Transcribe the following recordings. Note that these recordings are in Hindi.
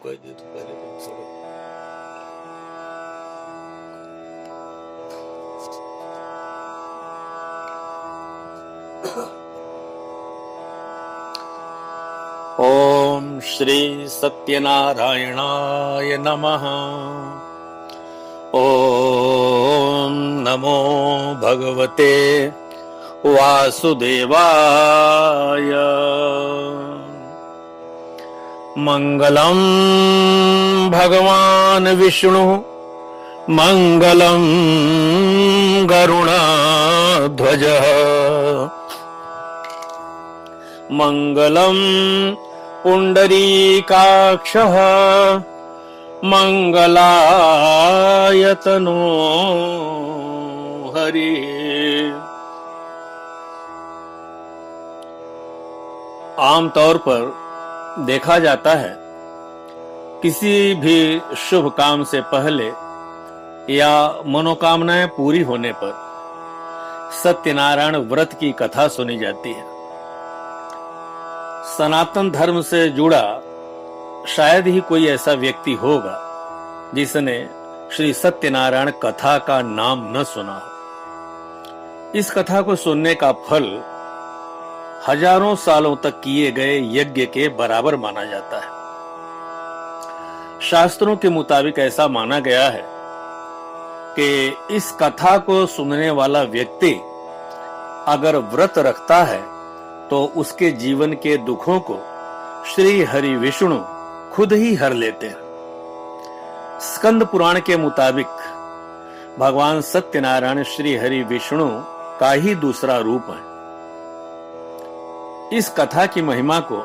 कह दे तो पहले तो थोड़ा ओम श्री सत्यनारायणाय नमः। ओम नमो भगवते वासुदेवाय। मंगलम भगवान विष्णु मंगलम गरुड़ध्वज मंगलम पुंडरीकाक्षः मंगलायतनो हरि। आमतौर पर देखा जाता है किसी भी शुभ काम से पहले या मनोकामनाएं पूरी होने पर सत्यनारायण व्रत की कथा सुनी जाती है। सनातन धर्म से जुड़ा शायद ही कोई ऐसा व्यक्ति होगा जिसने श्री सत्यनारायण कथा का नाम न सुना हो। इस कथा को सुनने का फल हजारों सालों तक किए गए यज्ञ के बराबर माना जाता है। शास्त्रों के मुताबिक ऐसा माना गया है कि इस कथा को सुनने वाला व्यक्ति अगर व्रत रखता है तो उसके जीवन के दुखों को श्री हरि विष्णु खुद ही हर लेते हैं। स्कंद पुराण के मुताबिक भगवान सत्यनारायण श्री हरि विष्णु का ही दूसरा रूप है। इस कथा की महिमा को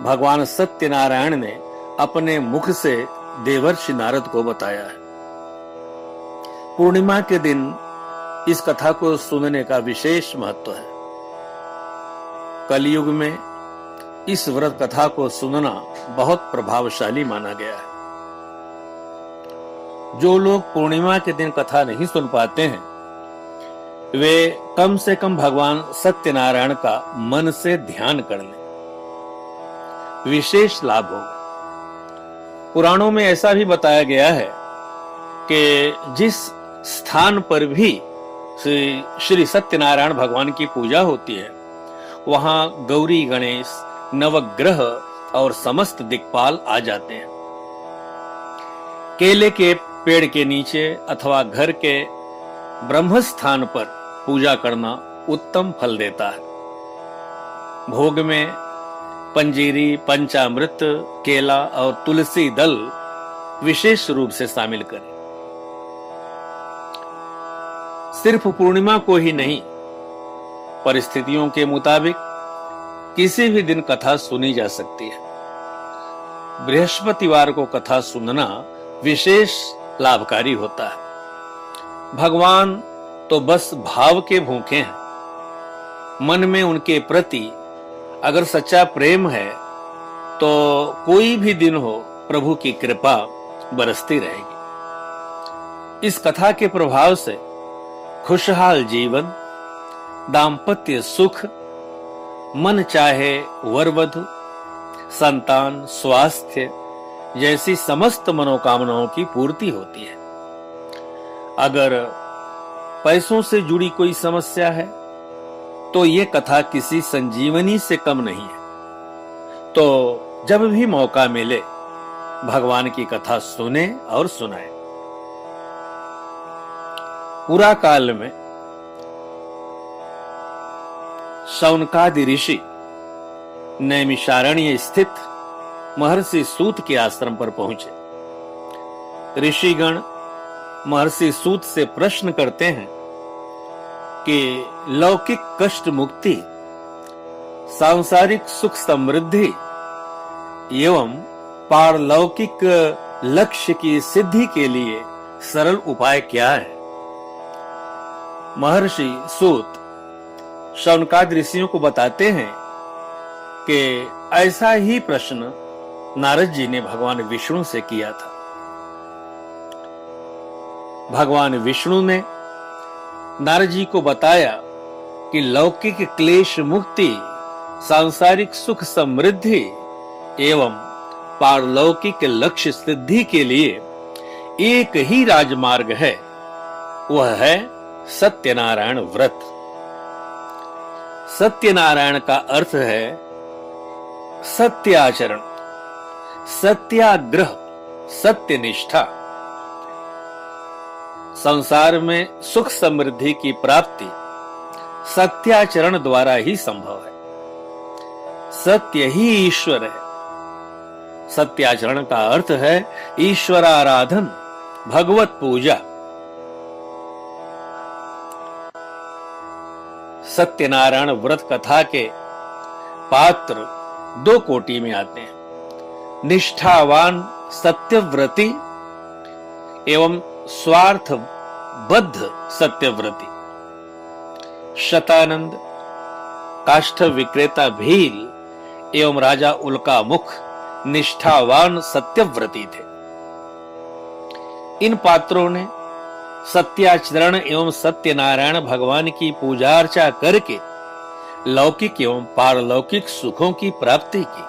भगवान सत्यनारायण ने अपने मुख से देवर्षि नारद को बताया है। पूर्णिमा के दिन इस कथा को सुनने का विशेष महत्व है। कलयुग में इस व्रत कथा को सुनना बहुत प्रभावशाली माना गया है। जो लोग पूर्णिमा के दिन कथा नहीं सुन पाते हैं वे कम से कम भगवान सत्यनारायण का मन से ध्यान कर लें, विशेष लाभ होगा। पुराणों में ऐसा भी बताया गया है कि जिस स्थान पर भी श्री सत्यनारायण भगवान की पूजा होती है वहां गौरी गणेश नवग्रह और समस्त दिक्पाल आ जाते हैं। केले के पेड़ के नीचे अथवा घर के ब्रह्म स्थान पर पूजा करना उत्तम फल देता है। भोग में पंजीरी पंचामृत केला और तुलसी दल विशेष रूप से शामिल करें। सिर्फ पूर्णिमा को ही नहीं, परिस्थितियों के मुताबिक किसी भी दिन कथा सुनी जा सकती है। बृहस्पतिवार को कथा सुनना विशेष लाभकारी होता है। भगवान तो बस भाव के भूखे हैं। मन में उनके प्रति अगर सच्चा प्रेम है तो कोई भी दिन हो प्रभु की कृपा बरसती रहेगी। इस कथा के प्रभाव से खुशहाल जीवन, दाम्पत्य सुख, मन चाहे वरवधु, संतान, स्वास्थ्य जैसी समस्त मनोकामनाओं की पूर्ति होती है। अगर पैसों से जुड़ी कोई समस्या है तो ये कथा किसी संजीवनी से कम नहीं है। तो जब भी मौका मिले भगवान की कथा सुने और सुनाए। पुरा काल में शौनकादि ऋषि नैमिषारण्य स्थित महर्षि सूत के आश्रम पर पहुंचे। ऋषिगण महर्षि सूत से प्रश्न करते हैं कि लौकिक कष्ट मुक्ति, सांसारिक सुख समृद्धि एवं पारलौकिक लक्ष्य की सिद्धि के लिए सरल उपाय क्या है। महर्षि सूत शौनकादि ऋषियों को बताते हैं कि ऐसा ही प्रश्न नारद जी ने भगवान विष्णु से किया था। भगवान विष्णु ने नारद जी को बताया कि लौकिक क्लेश मुक्ति, सांसारिक सुख समृद्धि एवं पारलौकिक लक्ष्य सिद्धि के लिए एक ही राजमार्ग है, वह है सत्यनारायण व्रत। सत्यनारायण का अर्थ है सत्याचरण, सत्याग्रह, सत्यनिष्ठा। संसार में सुख समृद्धि की प्राप्ति सत्याचरण द्वारा ही संभव है। सत्य ही ईश्वर है। सत्याचरण का अर्थ है ईश्वराराधन, भगवत पूजा। सत्यनारायण व्रत कथा के पात्र दो कोटि में आते हैं, निष्ठावान सत्यव्रती एवं स्वार्थबद्ध सत्यव्रती। शतानंद, काष्ठ विक्रेता भील एवं राजा उल्का मुख निष्ठावान सत्यव्रती थे। इन पात्रों ने सत्याचरण एवं सत्यनारायण भगवान की पूजा अर्चा करके लौकिक एवं पारलौकिक सुखों की प्राप्ति की।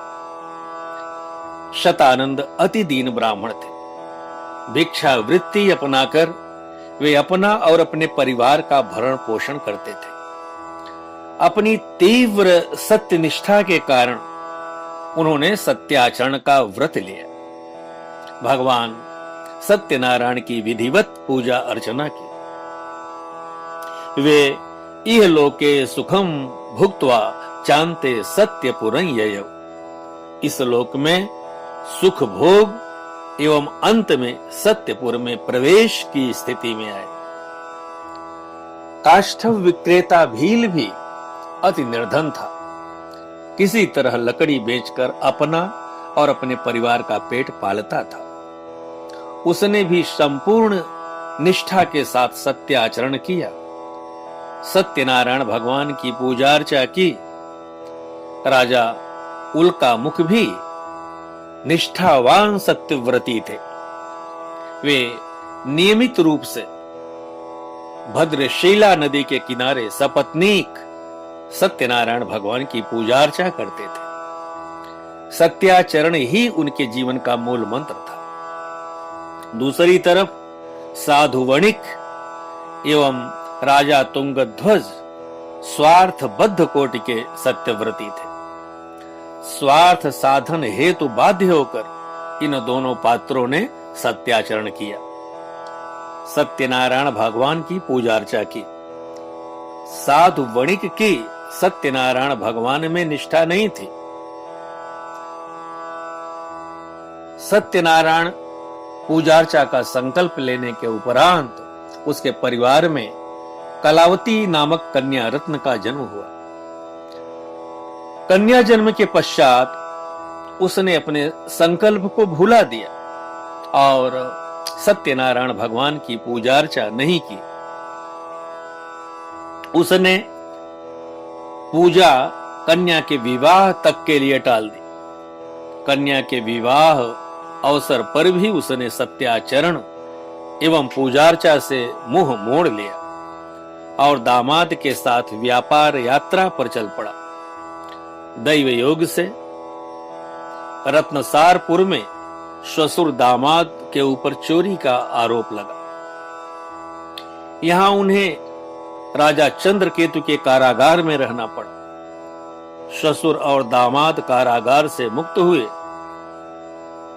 शतानंद अति दीन ब्राह्मण थे। भिक्षा वृत्ति अपनाकर वे अपना और अपने परिवार का भरण पोषण करते थे। अपनी तीव्र सत्यनिष्ठा के कारण उन्होंने सत्याचरण का व्रत लिया। भगवान सत्यनारायण की विधिवत पूजा अर्चना की। वे इहलोके सुखम भुक्त्वा चान्ते सत्यपुरं ययौ। इस लोक में सुख भोग एवं अंत में सत्यपुर में प्रवेश की स्थिति में आए। काष्ठव विक्रेता भील भी अति निर्धन था। किसी तरह लकड़ी बेचकर अपना और अपने परिवार का पेट पालता था। उसने भी संपूर्ण निष्ठा के साथ सत्याचरण किया। सत्यनारायण भगवान की पूजा अर्चा की। राजा उल्का मुख भी निष्ठावान सत्यव्रती थे। वे नियमित रूप से भद्रशिला नदी के किनारे सपत्नीक सत्यनारायण भगवान की पूजा अर्चा करते थे। सत्याचरण ही उनके जीवन का मूल मंत्र था। दूसरी तरफ साधु वणिक एवं राजा तुंगध्वज स्वार्थबद्ध कोटि के सत्यव्रती थे। स्वार्थ साधन हेतु बाध्य होकर इन दोनों पात्रों ने सत्याचरण किया। सत्यनारायण भगवान की पूजा अर्चा की। साधु वणिक की सत्यनारायण भगवान में निष्ठा नहीं थी। सत्यनारायण पूजार्चा का संकल्प लेने के उपरांत उसके परिवार में कलावती नामक कन्या रत्न का जन्म हुआ। कन्या जन्म के पश्चात उसने अपने संकल्प को भुला दिया और सत्यनारायण भगवान की पूजा अर्चा नहीं की। उसने पूजा कन्या के विवाह तक के लिए टाल दी। कन्या के विवाह अवसर पर भी उसने सत्याचरण एवं पूजार्चा से मुंह मोड़ लिया और दामाद के साथ व्यापार यात्रा पर चल पड़ा। दैव योग से रत्नसारपुर में ससुर दामाद के ऊपर चोरी का आरोप लगा। यहां उन्हें राजा चंद्रकेतु के कारागार में रहना पड़ा। ससुर और दामाद कारागार से मुक्त हुए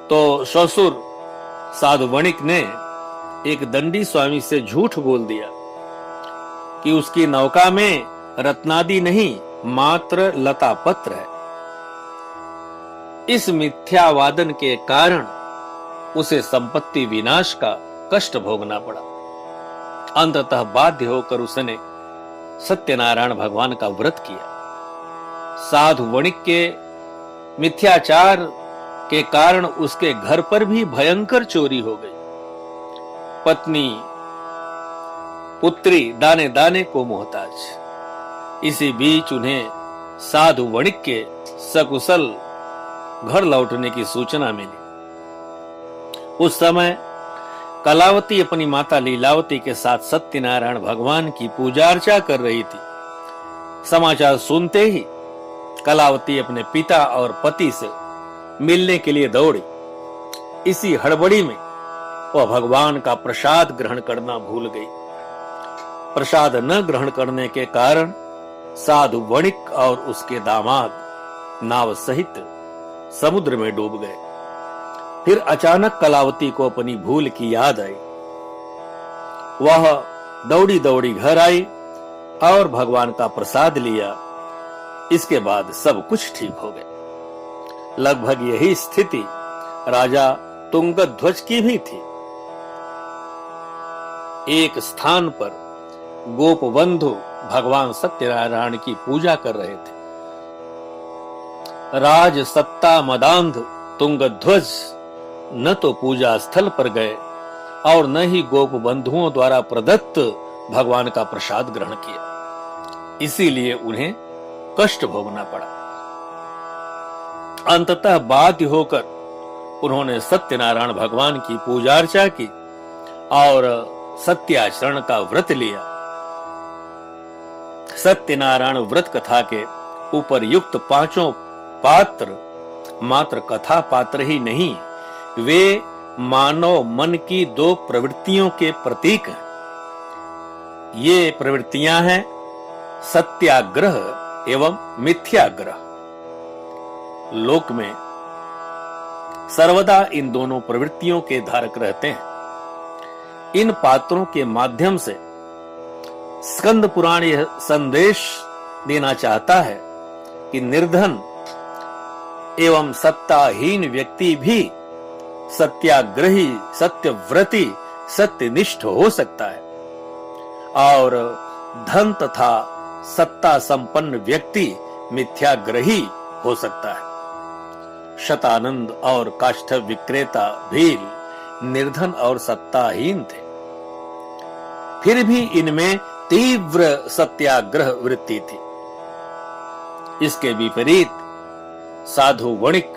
तो ससुर साधु वणिक ने एक दंडी स्वामी से झूठ बोल दिया कि उसकी नौका में रत्नादि नहीं मात्र लता पत्र है। इस मिथ्यावादन के कारण उसे संपत्ति विनाश का कष्ट भोगना पड़ा। अंततः बाध्य होकर उसने सत्यनारायण भगवान का व्रत किया। साधु वणिक के मिथ्याचार के कारण उसके घर पर भी भयंकर चोरी हो गई। पत्नी पुत्री दाने दाने को मोहताज। इसी बीच उन्हें साधु वणिक के सकुशल घर लौटने की सूचना मिली। उस समय कलावती अपनी माता लीलावती के साथ सत्यनारायण भगवान की पूजा अर्चा कर रही थी। समाचार सुनते ही कलावती अपने पिता और पति से मिलने के लिए दौड़ी। इसी हड़बड़ी में वह भगवान का प्रसाद ग्रहण करना भूल गई। प्रसाद न ग्रहण करने के कारण साधु वणिक और उसके दामाद नाव सहित समुद्र में डूब गए। फिर अचानक कलावती को अपनी भूल की याद आई। वह दौड़ी दौड़ी घर आई और भगवान का प्रसाद लिया। इसके बाद सब कुछ ठीक हो गया। लगभग यही स्थिति राजा तुंगध्वज की भी थी। एक स्थान पर गोपबंधु भगवान सत्यनारायण की पूजा कर रहे थे। राज सत्ता मदांध तुंगध्वज न तो पूजा स्थल पर गए और न ही गोप बंधुओं द्वारा प्रदत्त भगवान का प्रसाद ग्रहण किया। इसीलिए उन्हें कष्ट भोगना पड़ा। अंततः बाध्य होकर उन्होंने सत्यनारायण भगवान की पूजा अर्चा की और सत्याचरण का व्रत लिया। सत्यनारायण व्रत कथा के ऊपर युक्त पांचों पात्र मात्र कथा पात्र ही नहीं, वे मानव मन की दो प्रवृत्तियों के प्रतीक हैं। ये प्रवृत्तियां हैं सत्याग्रह एवं मिथ्याग्रह। लोक में सर्वदा इन दोनों प्रवृत्तियों के धारक रहते हैं। इन पात्रों के माध्यम से स्कंद पुराण यह संदेश देना चाहता है कि निर्धन एवं सत्ताहीन व्यक्ति भी सत्याग्रही, सत्यव्रती, सत्यनिष्ठ हो सकता है और धन तथा सत्ता संपन्न व्यक्ति मिथ्याग्रही हो सकता है। शतानंद और काष्ठव विक्रेता भील निर्धन और सत्ताहीन थे, फिर भी इनमें तीव्र सत्याग्रह वृत्ति थी। इसके विपरीत साधु वणिक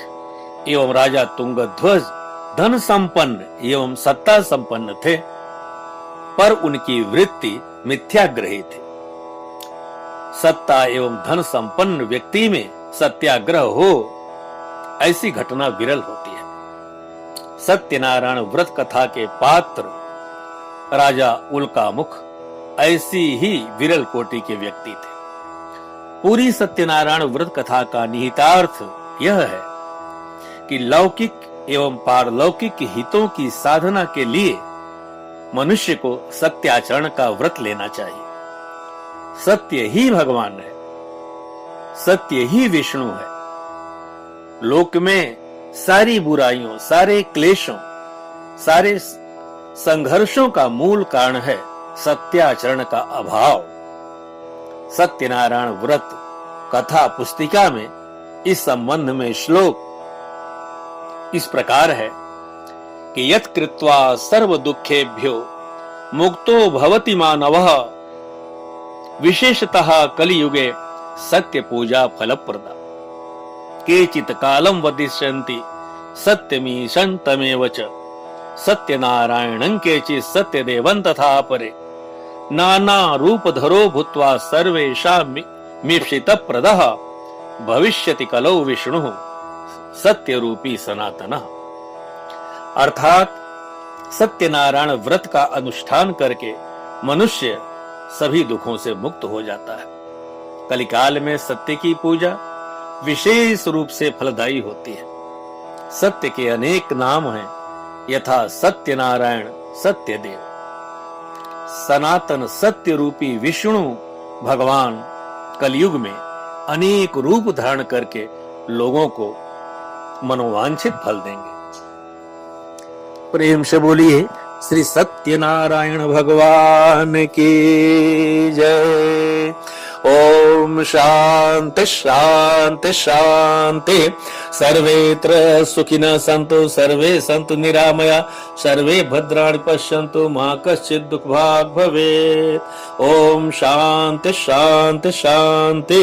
एवं राजा तुंगध्वज धन संपन्न एवं सत्ता संपन्न थे, पर उनकी वृत्ति मिथ्याग्रही थी। सत्ता एवं धन संपन्न व्यक्ति में सत्याग्रह हो, ऐसी घटना विरल होती है। सत्यनारायण व्रत कथा के पात्र राजा उल्कामुख ऐसी ही विरल कोटि के व्यक्ति थे। पूरी सत्यनारायण व्रत कथा का निहितार्थ यह है कि लौकिक एवं पारलौकिक हितों की साधना के लिए मनुष्य को सत्याचरण का व्रत लेना चाहिए। सत्य ही भगवान है, सत्य ही विष्णु है। लोक में सारी बुराइयों, सारे क्लेशों, सारे संघर्षों का मूल कारण है सत्याचरण का अभाव। सत्यनारायण व्रत कथा पुस्तिका में इस संबंध में श्लोक इस प्रकार है कि यत् कृत्वा सर्व दुखेभ्यो मुक्तो भवति मानवः विशेषतः कलियुगे सत्य पूजा फलप्रदा। केचित् कालं वदिष्यन्ति सत्यमीशन्तमेव च सत्यनारायणं केचित् सत्यदेवं तथा परे नाना रूपधरो भूत्वा सर्वेषां मीप्सितप्रदः भविष्यति कलौ विष्णुः सत्यरूपी सनातनः। अर्थात सत्यनारायण व्रत का अनुष्ठान करके मनुष्य सभी दुखों से मुक्त हो जाता है। कलिकाल में सत्य की पूजा विशेष रूप से फलदायी होती है। सत्य के अनेक नाम हैं, यथा सत्यनारायण, सत्यदेव। सनातन सत्य रूपी विष्णु भगवान कलयुग में अनेक रूप धारण करके लोगों को मनोवांछित फल देंगे। प्रेम से बोलिए श्री सत्यनारायण भगवान की जय। ओम शांति शांति शांति। सर्वेत्र सुखिनः सन्तु सर्वे सन्तु निरामया सर्वे भद्राणि पश्यन्तु मा कश्चित् दुःख भाग् भवेत्। ओम शांति शांति शांति।